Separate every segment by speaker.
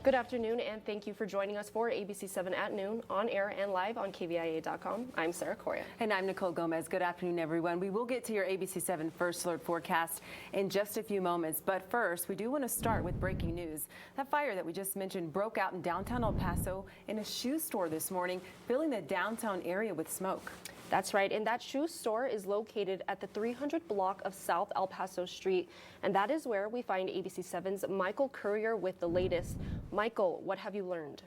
Speaker 1: Good afternoon, and thank you for joining us for ABC 7 at noon, on air and live on KVIA.com. I'm Sarah Correa.
Speaker 2: And I'm Nicole Gomez. Good afternoon, everyone. We will get to your ABC 7 First Alert forecast in just a few moments. But first, we do want to start with breaking news. That fire that we just mentioned broke out in downtown El Paso in a shoe store this morning, filling the downtown area with smoke.
Speaker 1: That's right, and that shoe store is located at the 300 block of South El Paso Street, and that is where we find ABC 7's Michael Courier with the latest. Michael, what have you learned?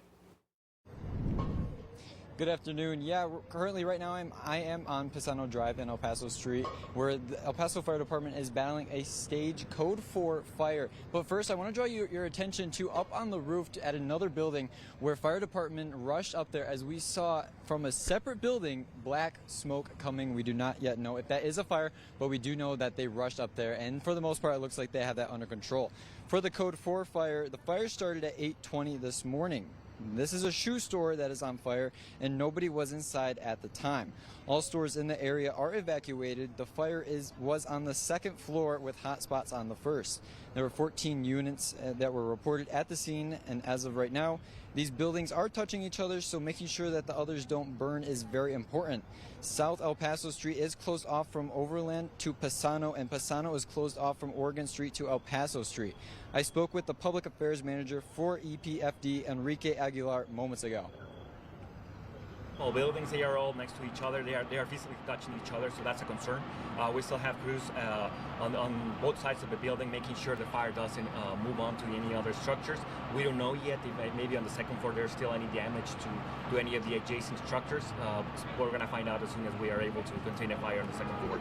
Speaker 3: Good afternoon. Yeah, currently right now I am on Pisano Drive in El Paso Street, where the El Paso Fire Department is battling a stage Code 4 fire. But first, I want to draw your attention to up on the roof at another building where fire department rushed up there as we saw from a separate building black smoke coming. We do not yet know if that is a fire, but we do know that they rushed up there, and for the most part, it looks like they have that under control. For the Code 4 fire, the fire started at 8:20 this morning. This is a shoe store that is on fire, and nobody was inside at the time. All stores in the area are evacuated. The fire was on the second floor with hot spots on the first. There were 14 units that were reported at the scene, and as of right now, these buildings are touching each other, so making sure that the others don't burn is very important. South El Paso Street is closed off from Overland to Pisano, and Pisano is closed off from Oregon Street to El Paso Street. I spoke with the public affairs manager for EPFD, Enrique Aguilar, moments ago.
Speaker 4: All buildings, they are all next to each other. They are physically touching each other, so that's a concern. We still have crews on both sides of the building, making sure the fire doesn't move on to any other structures. We don't know yet if maybe on the second floor there's still any damage to any of the adjacent structures. We're going to find out as soon as we are able to contain a fire on the second floor.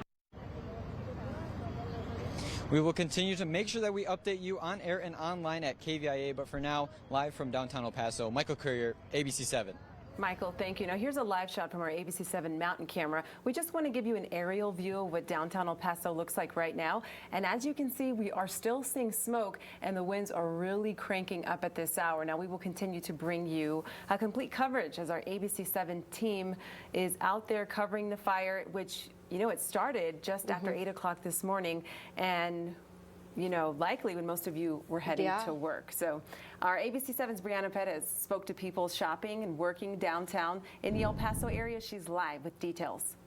Speaker 3: We will continue to make sure that we update you on air and online at KVIA, but for now, live from downtown El Paso, Michael Courier, ABC 7.
Speaker 2: Michael, thank you. Now here's a live shot from our ABC 7 mountain camera. We just want to give you an aerial view of what downtown El Paso looks like right now. And as you can see, we are still seeing smoke, and the winds are really cranking up at this hour. Now we will continue to bring you a complete coverage as our ABC 7 team is out there covering the fire, which, you know, it started just after 8 o'clock this morning, and you know, likely when most of you were heading to work. So our ABC 7's Brianna Perez spoke to people shopping and working downtown in the El Paso area. She's live with details.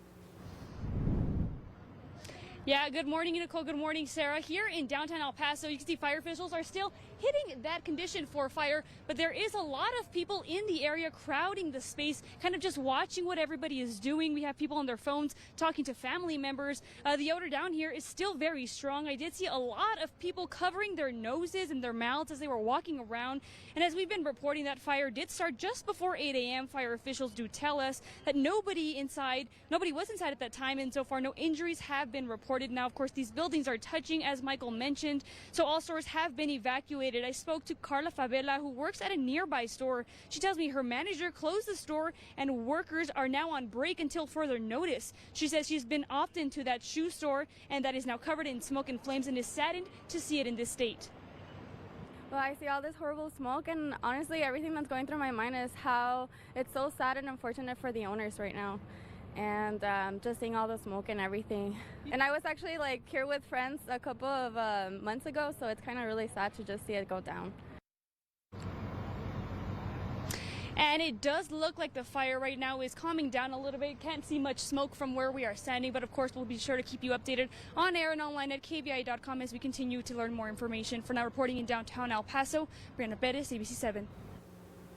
Speaker 5: Yeah, good morning, Nicole. Good morning, Sarah. Here in downtown El Paso, you can see fire officials are still hitting that condition for fire, but there is a lot of people in the area crowding the space, kind of just watching what everybody is doing. We have people on their phones talking to family members. The odor down here is still very strong. I did see a lot of people covering their noses and their mouths as they were walking around. And as we've been reporting, that fire did start just before 8 a.m. Fire officials do tell us that nobody was inside at that time, and so far no injuries have been reported. Now, of course, these buildings are touching, as Michael mentioned, so all stores have been evacuated. I spoke to Carla Favela, who works at a nearby store. She tells me her manager closed the store and workers are now on break until further notice. She says she's been often to that shoe store and that is now covered in smoke and flames and is saddened to see it in this state.
Speaker 6: Well, I see all this horrible smoke, and honestly, everything that's going through my mind is how it's so sad and unfortunate for the owners right now. And just seeing all the smoke and everything. And I was actually like here with friends a couple of months ago, so it's kind of really sad to just see it go down.
Speaker 5: And it does look like the fire right now is calming down a little bit. Can't see much smoke from where we are standing, but of course we'll be sure to keep you updated on air and online at KVI.com as we continue to learn more information. For now, reporting in downtown El Paso, Brianna Perez, ABC 7.